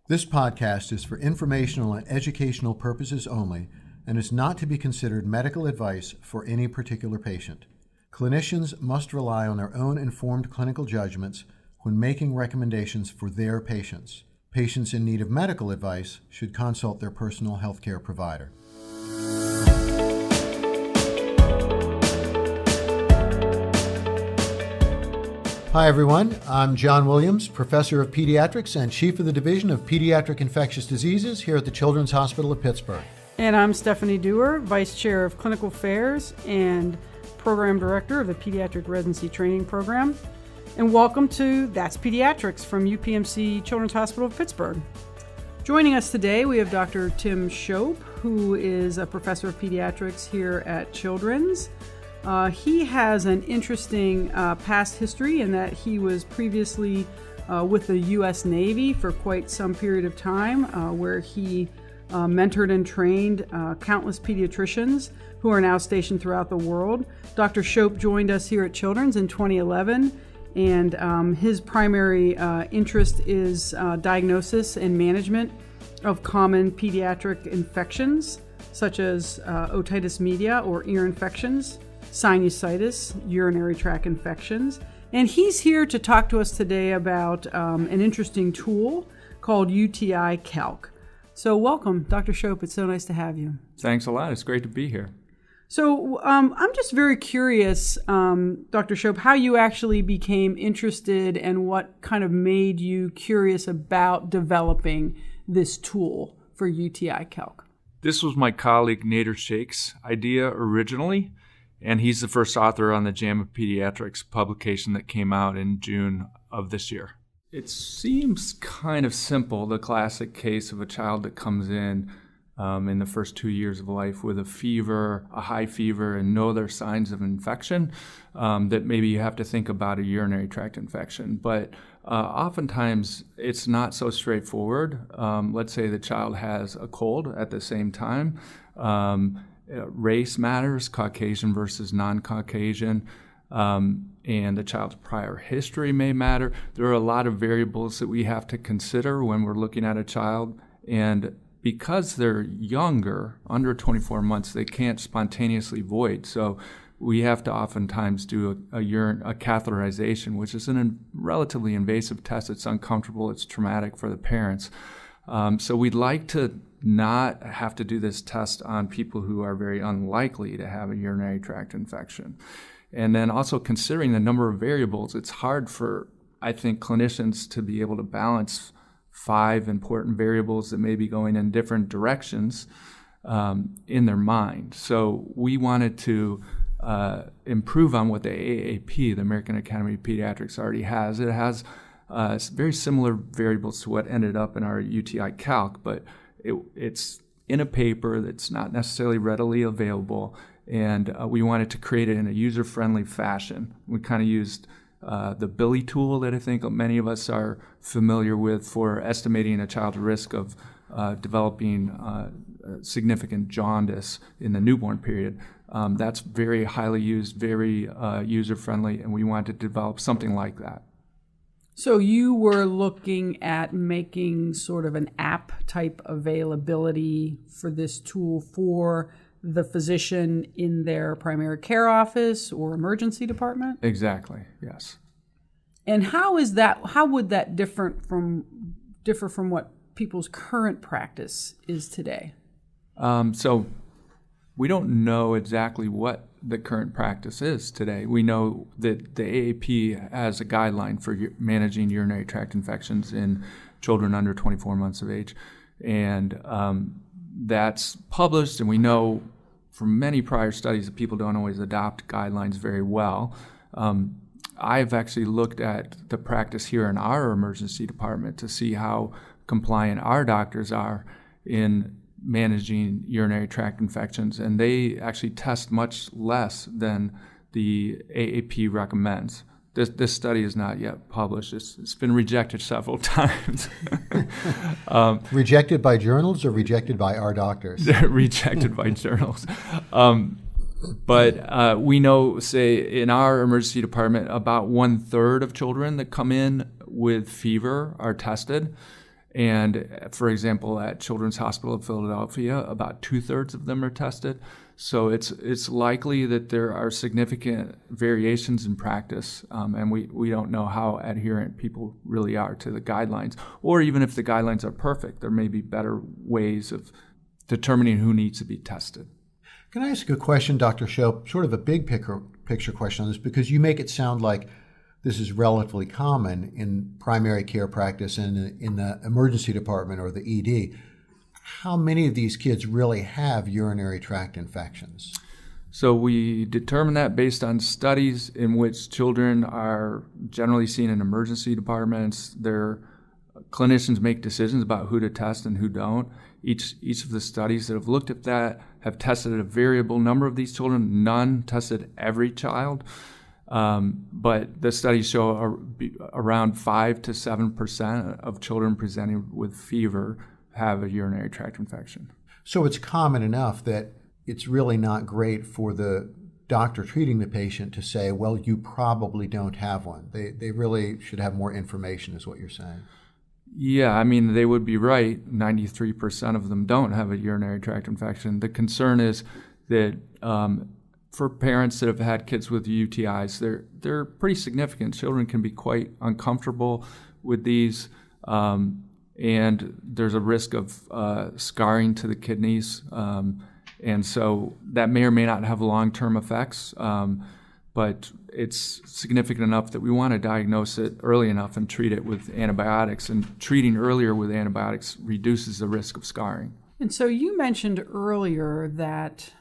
This podcast is for informational and educational purposes only and is not to be considered medical advice for any particular patient. Clinicians must rely on their own informed clinical judgments when making recommendations for their patients. Patients in need of medical advice should consult their personal healthcare provider. Hi everyone, I'm John Williams, Professor of Pediatrics and Chief of the Division of Pediatric Infectious Diseases here at the Children's Hospital of Pittsburgh. And I'm Stephanie Dewar, Vice Chair of Clinical Affairs and Program Director of the Pediatric Residency Training Program. And welcome to That's Pediatrics from UPMC Children's Hospital of Pittsburgh. Joining us today, we have Dr. Tim Shope, who is a Professor of Pediatrics here at Children's. He has an interesting past history in that he was previously with the U.S. Navy for quite some period of time, where he mentored and trained countless pediatricians who are now stationed throughout the world. Dr. Shope joined us here at Children's in 2011, and his primary interest is diagnosis and management of common pediatric infections, such as otitis media or ear infections, sinusitis, urinary tract infections. And he's here to talk to us today about an interesting tool called UTI Calc. So welcome, Dr. Shope. It's so nice to have you. Thanks a lot. It's great to be here. So I'm just very curious, Dr. Shope, how you actually became interested and what kind of made you curious about developing this tool for UTI Calc. This was my colleague Nader Sheikh's idea originally, and he's the first author on the JAMA Pediatrics publication that came out in June of this year. It seems kind of simple, the classic case of a child that comes in the first 2 years of life with a fever, a high fever, and no other signs of infection, that maybe you have to think about a urinary tract infection. But oftentimes it's not so straightforward. Let's say the child has a cold at the same time. Race matters, Caucasian versus non-Caucasian, and the child's prior history may matter. There are a lot of variables that we have to consider when we're looking at a child, and because they're younger, under 24 months, they can't spontaneously void. So we have to oftentimes do a catheterization, which is a relatively invasive test. It's uncomfortable, it's traumatic for the parents. So we'd like to not have to do this test on people who are very unlikely to have a urinary tract infection. And then also considering the number of variables, it's hard for, I think, clinicians to be able to balance 5 important variables that may be going in different directions in their mind. So we wanted to improve on what the AAP, the American Academy of Pediatrics, already has. It has very similar variables to what ended up in our UTI Calc, but it's in a paper that's not necessarily readily available, and we wanted to create it in a user-friendly fashion. We kind of used the Billy tool that I think many of us are familiar with for estimating a child's risk of developing significant jaundice in the newborn period. That's very highly used, very user-friendly, and we wanted to develop something like that. So you were looking at making sort of an app type availability for this tool for the physician in their primary care office or emergency department? Exactly, yes. And how would that differ from what people's current practice is today? So we don't know exactly what the current practice is today. We know that the AAP has a guideline for managing urinary tract infections in children under 24 months of age. And that's published, and we know from many prior studies that people don't always adopt guidelines very well. I've actually looked at the practice here in our emergency department to see how compliant our doctors are in managing urinary tract infections, and they actually test much less than the AAP recommends. This study is not yet published. It's been rejected several times. Rejected by journals or rejected by our doctors? Rejected by journals. But we know, say, in our emergency department, about 1/3 of children that come in with fever are tested. And for example, at Children's Hospital of Philadelphia, about 2/3 of them are tested. So it's likely that there are significant variations in practice, and we don't know how adherent people really are to the guidelines. Or even if the guidelines are perfect, there may be better ways of determining who needs to be tested. Can I ask a question, Dr. Shope, sort of a big picture question on this, because you make it sound like this is relatively common in primary care practice and in the emergency department or the ED. How many of these kids really have urinary tract infections? So we determine that based on studies in which children are generally seen in emergency departments. Their clinicians make decisions about who to test and who don't. Each of the studies that have looked at that have tested a variable number of these children. None tested every child. But the studies show around 5 to 7% of children presenting with fever have a urinary tract infection. So it's common enough that it's really not great for the doctor treating the patient to say, well, you probably don't have one. They really should have more information, is what you're saying. Yeah, I mean, they would be right. 93% of them don't have a urinary tract infection. The concern is that for parents that have had kids with UTIs, they're pretty significant. Children can be quite uncomfortable with these, and there's a risk of scarring to the kidneys. And so that may or may not have long-term effects, but it's significant enough that we want to diagnose it early enough and treat it with antibiotics. And treating earlier with antibiotics reduces the risk of scarring. And so you mentioned earlier that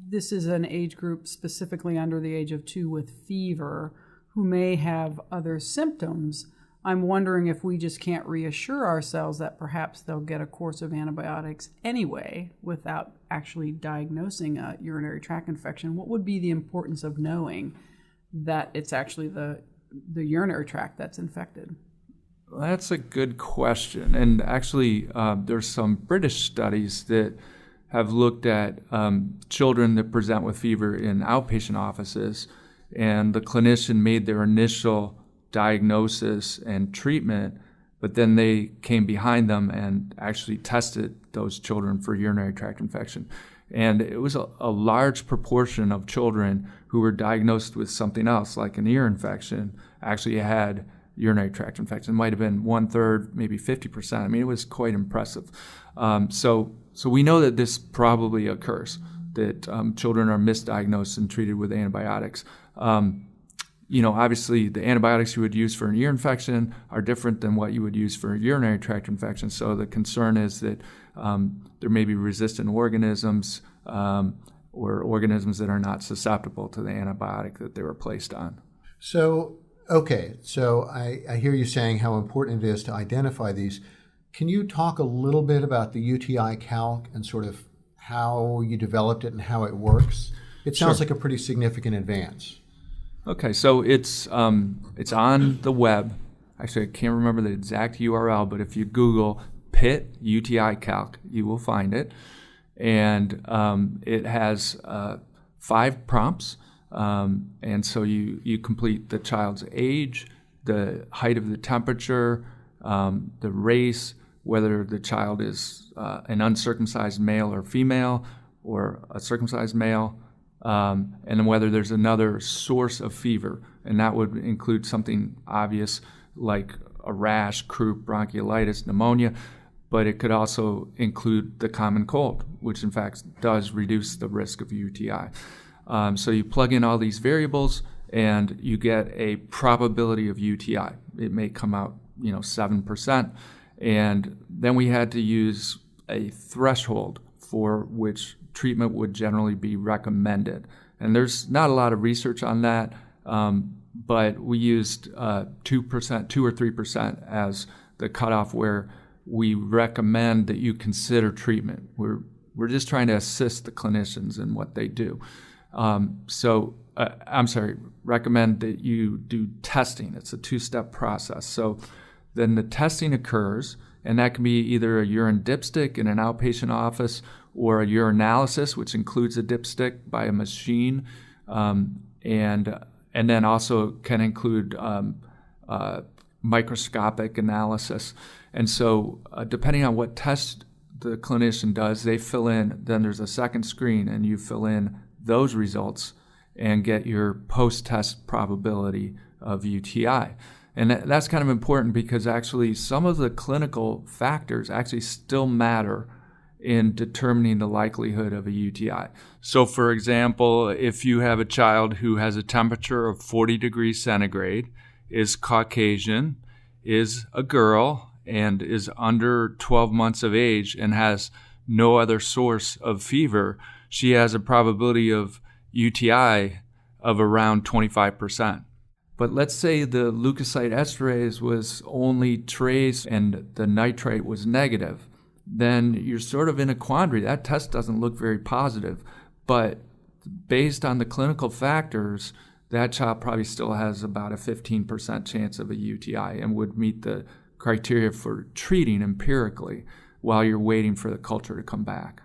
this is an age group specifically under the age of 2 with fever who may have other symptoms. I'm wondering if we just can't reassure ourselves that perhaps they'll get a course of antibiotics anyway without actually diagnosing a urinary tract infection. What would be the importance of knowing that it's actually the urinary tract that's infected? That's a good question. And actually, there's some British studies that have looked at children that present with fever in outpatient offices, and the clinician made their initial diagnosis and treatment, but then they came behind them and actually tested those children for urinary tract infection. And it was a large proportion of children who were diagnosed with something else, like an ear infection, actually had urinary tract infection. It might have been 1/3, maybe 50%. I mean, it was quite impressive. So we know that this probably occurs, that children are misdiagnosed and treated with antibiotics. Obviously the antibiotics you would use for an ear infection are different than what you would use for a urinary tract infection. So the concern is that there may be resistant organisms or organisms that are not susceptible to the antibiotic that they were placed on. So I hear you saying how important it is to identify these. Can you talk a little bit about the UTI Calc and sort of how you developed it and how it works? It sounds like a pretty significant advance. Okay, so it's on the web. Actually, I can't remember the exact URL, but if you Google PIT UTI Calc, you will find it. And it has 5 prompts. And so you complete the child's age, the height of the temperature, the race, whether the child is an uncircumcised male or female or a circumcised male, and then whether there's another source of fever. And that would include something obvious like a rash, croup, bronchiolitis, pneumonia, but it could also include the common cold, which in fact does reduce the risk of UTI. So you plug in all these variables and you get a probability of UTI. It may come out, 7%. And then we had to use a threshold for which treatment would generally be recommended. And there's not a lot of research on that, but we used 2%, 2 or 3% as the cutoff where we recommend that you consider treatment. We're just trying to assist the clinicians in what they do. Recommend that you do testing. It's a 2-step process. So then the testing occurs, and that can be either a urine dipstick in an outpatient office or a urinalysis, which includes a dipstick by a machine, and then also can include microscopic analysis. And so depending on what test the clinician does, they fill in, then there's a second screen, and you fill in those results and get your post-test probability of UTI. And that's kind of important because actually some of the clinical factors actually still matter in determining the likelihood of a UTI. So for example, if you have a child who has a temperature of 40 degrees centigrade, is Caucasian, is a girl, and is under 12 months of age and has no other source of fever, she has a probability of UTI of around 25%. But let's say the leukocyte esterase was only trace and the nitrite was negative. Then you're sort of in a quandary. That test doesn't look very positive. But based on the clinical factors, that child probably still has about a 15% chance of a UTI and would meet the criteria for treating empirically while you're waiting for the culture to come back.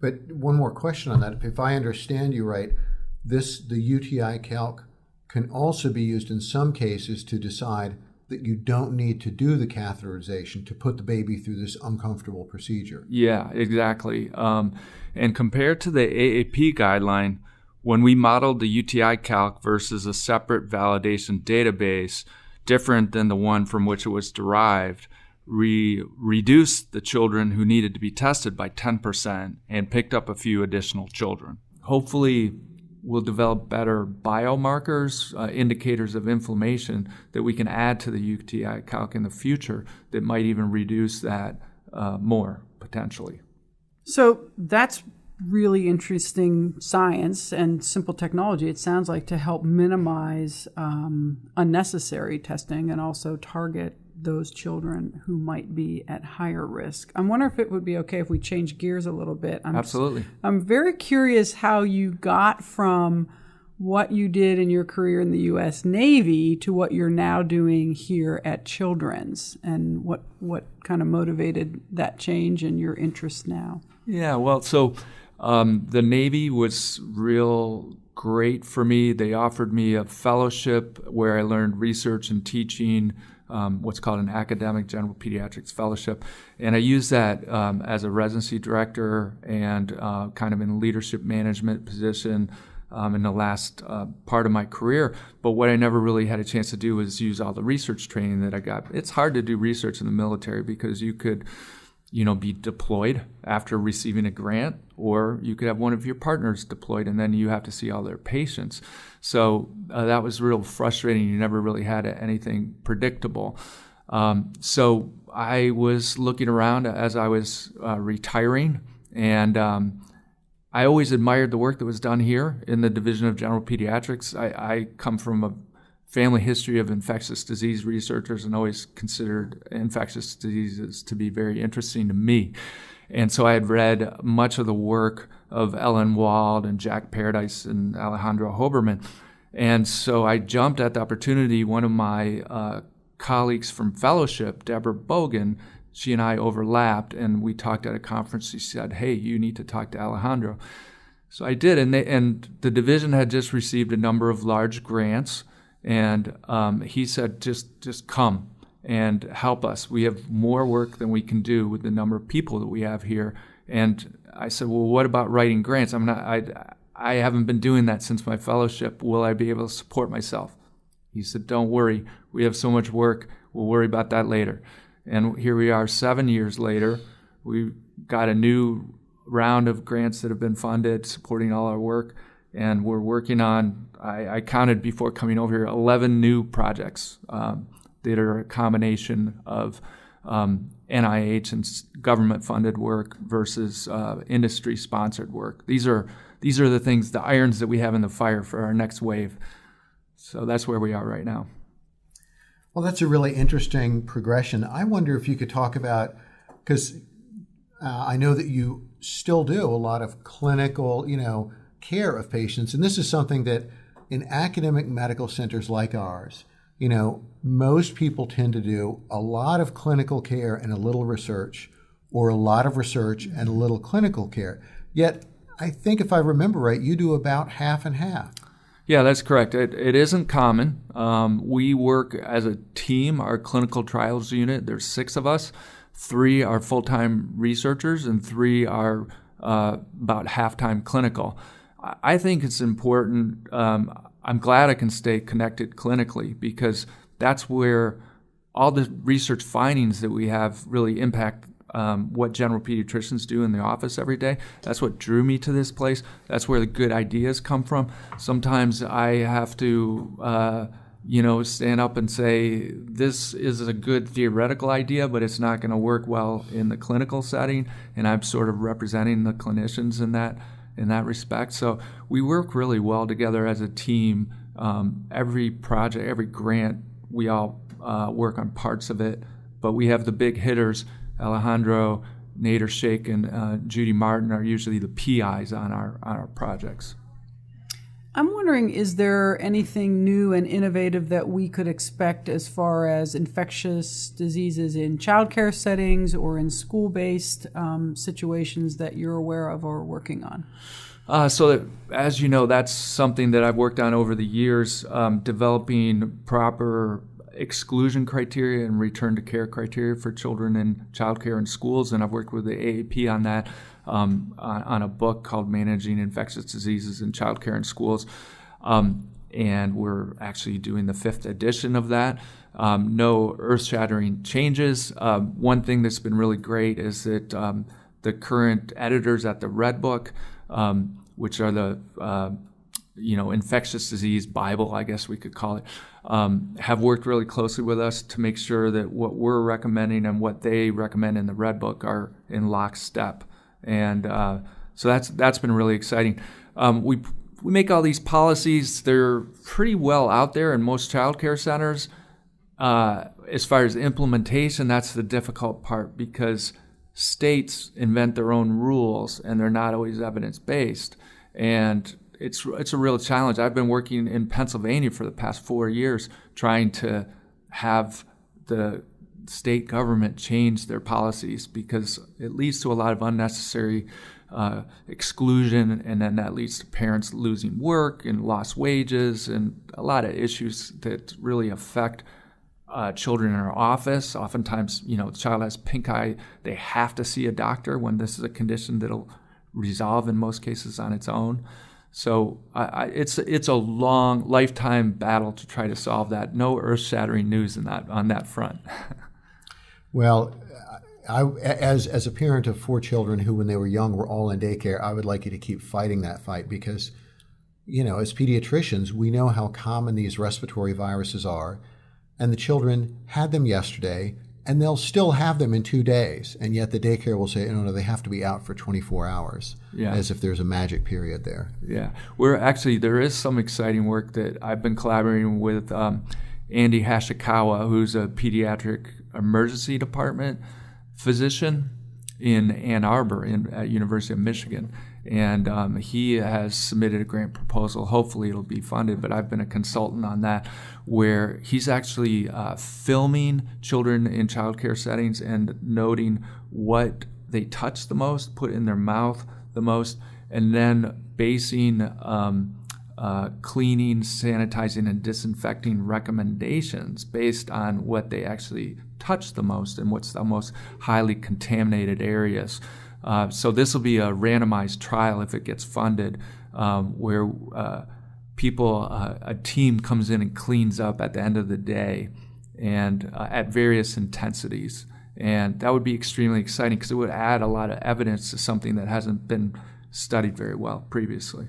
But one more question on that. If I understand you right, the UTI calc can also be used in some cases to decide that you don't need to do the catheterization to put the baby through this uncomfortable procedure. Yeah, exactly. And compared to the AAP guideline, when we modeled the UTI calc versus a separate validation database, different than the one from which it was derived, we reduced the children who needed to be tested by 10% and picked up a few additional children. Hopefully, we'll develop better biomarkers, indicators of inflammation that we can add to the UTI calc in the future that might even reduce that more, potentially. So that's really interesting science and simple technology, it sounds like, to help minimize unnecessary testing and also target those children who might be at higher risk. I'm wondering if it would be okay if we change gears a little bit. Absolutely. I'm very curious how you got from what you did in your career in the U.S. Navy to what you're now doing here at Children's, and what kind of motivated that change and your interest now. Yeah, well, so the Navy was real great for me. They offered me a fellowship where I learned research and teaching, what's called an academic general pediatrics fellowship. And I used that as a residency director and kind of in a leadership management position in the last part of my career. But what I never really had a chance to do was use all the research training that I got. It's hard to do research in the military because you could be deployed after receiving a grant, or you could have one of your partners deployed and then you have to see all their patients. So that was real frustrating. You never really had anything predictable. So I was looking around as I was retiring, and I always admired the work that was done here in the Division of General Pediatrics. I come from a family history of infectious disease researchers and always considered infectious diseases to be very interesting to me. And so I had read much of the work of Ellen Wald and Jack Paradise and Alejandro Hoberman. And so I jumped at the opportunity. One of my colleagues from fellowship, Deborah Bogan, she and I overlapped, and we talked at a conference. She said, "Hey, you need to talk to Alejandro." So I did, and the division had just received a number of large grants. And he said, just come and help us. We have more work than we can do with the number of people that we have here. And I said, well, what about writing grants? I haven't been doing that since my fellowship. Will I be able to support myself? He said, don't worry. We have so much work. We'll worry about that later. And here we are 7 years later. We got a new round of grants that have been funded supporting all our work. And we're working on, I counted before coming over here, 11 new projects that are a combination of NIH and government-funded work versus industry-sponsored work. These are the things, the irons that we have in the fire for our next wave. So that's where we are right now. Well, that's a really interesting progression. I wonder if you could talk about, because I know that you still do a lot of clinical, care of patients. And this is something that in academic medical centers like ours, most people tend to do a lot of clinical care and a little research, or a lot of research and a little clinical care. Yet, I think if I remember right, you do about half and half. Yeah, that's correct. It isn't common. We work as a team. Our clinical trials unit, there's 6 of us. 3 are full-time researchers and 3 are about half-time clinical. I think it's important. I'm glad I can stay connected clinically because that's where all the research findings that we have really impact what general pediatricians do in the office every day. That's what drew me to this place. That's where the good ideas come from. Sometimes I have to, stand up and say, this is a good theoretical idea, but it's not going to work well in the clinical setting. And I'm sort of representing the clinicians in that respect. So we work really well together as a team. Every project, every grant, we all work on parts of it, but we have the big hitters. Alejandro, Nader Sheikh, and Judy Martin are usually the PIs on our projects. I'm wondering, is there anything new and innovative that we could expect as far as infectious diseases in childcare settings or in school-based situations that you're aware of or working on? So as you know, that's something that I've worked on over the years, developing proper exclusion criteria and return to care criteria for children in childcare and schools, and I've worked with the AAP on that on a book called Managing Infectious Diseases in Childcare and Schools, and we're actually doing the 5th edition of that. No earth-shattering changes. One thing that's been really great is that the current editors at the Red Book, which are the infectious disease Bible, I guess we could call it, have worked really closely with us to make sure that what we're recommending and what they recommend in the Red Book are in lockstep. And so that's been really exciting. We make all these policies. They're pretty well out there in most childcare centers. As far as implementation, that's the difficult part because states invent their own rules and they're not always evidence-based. And it's a real challenge. I've been working in Pennsylvania for the past 4 years trying to have the state government change their policies because it leads to a lot of unnecessary exclusion, and then that leads to parents losing work and lost wages and a lot of issues that really affect children in our office. Oftentimes, the child has pink eye. They have to see a doctor when this is a condition that'll resolve in most cases on its own. So it's a long lifetime battle to try to solve that. No earth-shattering news on that front. Well, as a parent of 4 children who, when they were young, were all in daycare, I would like you to keep fighting that fight because, as pediatricians, we know how common these respiratory viruses are, and the children had them yesterday, and they'll still have them in 2 days, and yet the daycare will say, no, they have to be out for 24 hours, as if there's a magic period there. Yeah, there is some exciting work that I've been collaborating with Andy Hashikawa, who's a pediatric emergency department physician in Ann Arbor at University of Michigan. And he has submitted a grant proposal. Hopefully it'll be funded, but I've been a consultant on that, where he's actually filming children in childcare settings and noting what they touch the most, put in their mouth the most, and then basing cleaning, sanitizing, and disinfecting recommendations based on what they actually touch the most and what's the most highly contaminated areas. So this will be a randomized trial if it gets funded, where a team comes in and cleans up at the end of the day and at various intensities. And that would be extremely exciting because it would add a lot of evidence to something that hasn't been studied very well previously.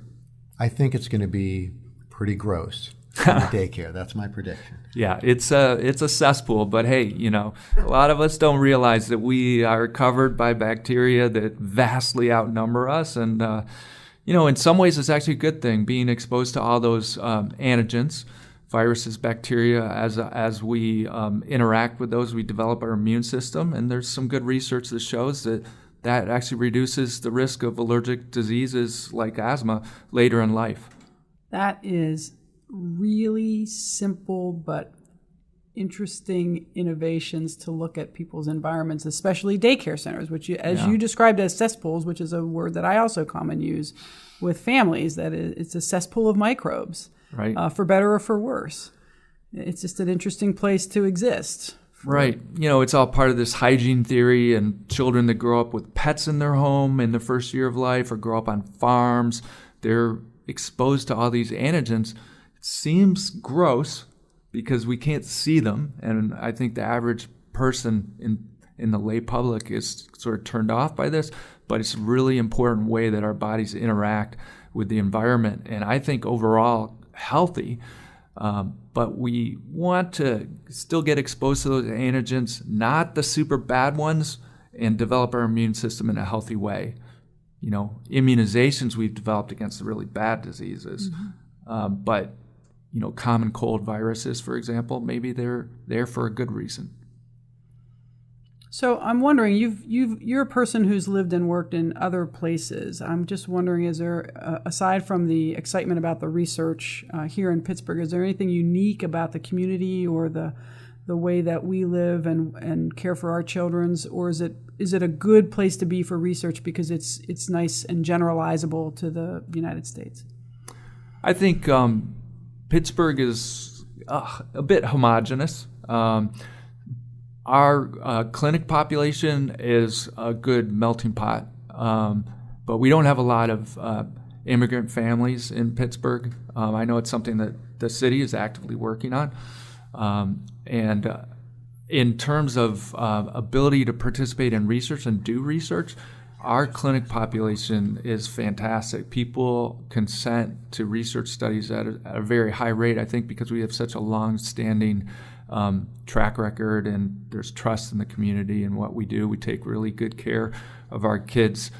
I think it's going to be pretty gross in the daycare. That's my prediction. Yeah, it's a cesspool, but hey, a lot of us don't realize that we are covered by bacteria that vastly outnumber us, and in some ways it's actually a good thing being exposed to all those antigens, viruses, bacteria. As we interact with those, we develop our immune system, and there's some good research that shows that actually reduces the risk of allergic diseases like asthma later in life. That is really simple but interesting innovations to look at people's environments, especially daycare centers, which you described as cesspools, which is a word that I also commonly use with families, that it's a cesspool of microbes. right? For better or for worse. It's just an interesting place to exist. Right. It's all part of this hygiene theory, and children that grow up with pets in their home in the first year of life or grow up on farms, they're exposed to all these antigens. It seems gross because we can't see them, and I think the average person in the lay public is sort of turned off by this, but it's a really important way that our bodies interact with the environment, and I think overall healthy. But we want to still get exposed to those antigens, not the super bad ones, and develop our immune system in a healthy way. Immunizations we've developed against the really bad diseases, but common cold viruses, for example, maybe they're there for a good reason. So I'm wondering, you're a person who's lived and worked in other places. I'm just wondering, is there, aside from the excitement about the research here in Pittsburgh, is there anything unique about the community or the way that we live and care for our children, or is it a good place to be for research because it's nice and generalizable to the United States? I think Pittsburgh is a bit homogenous. Our clinic population is a good melting pot, but we don't have a lot of immigrant families in Pittsburgh. I know it's something that the city is actively working on. And in terms of ability to participate in research and do research, our clinic population is fantastic. People consent to research studies at a very high rate, I think, because we have such a long-standing track record, and there's trust in the community in what we do. We take really good care of our kids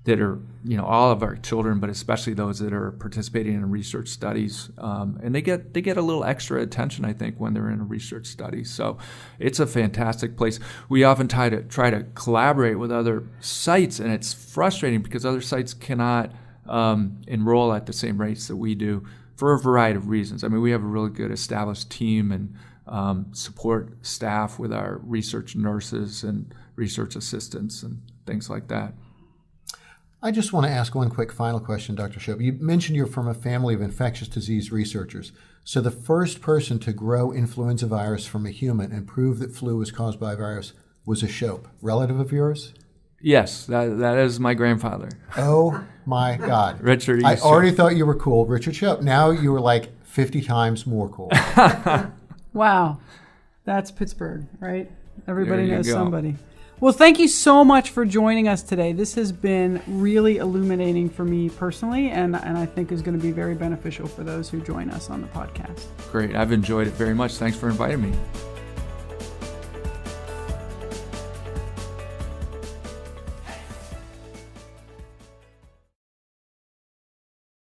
that are, all of our children, but especially those that are participating in research studies. And they get a little extra attention, I think, when they're in a research study. So it's a fantastic place. We often try to collaborate with other sites, and it's frustrating because other sites cannot enroll at the same rates that we do for a variety of reasons. I mean, we have a really good established team and support staff with our research nurses and research assistants and things like that. I just want to ask one quick final question, Dr. Shope. You mentioned you're from a family of infectious disease researchers. So the first person to grow influenza virus from a human and prove that flu was caused by a virus was a Shope, relative of yours? Yes, that is my grandfather. Oh my God. Richard E. I Shope. already thought you were cool, Richard Shope. Now you were like 50 times more cool. Wow. That's Pittsburgh, right? Everybody knows go. somebody. Well, thank you so much for joining us today. This has been really illuminating for me personally, and I think is going to be very beneficial for those who join us on the podcast. Great. I've enjoyed it very much. Thanks for inviting me.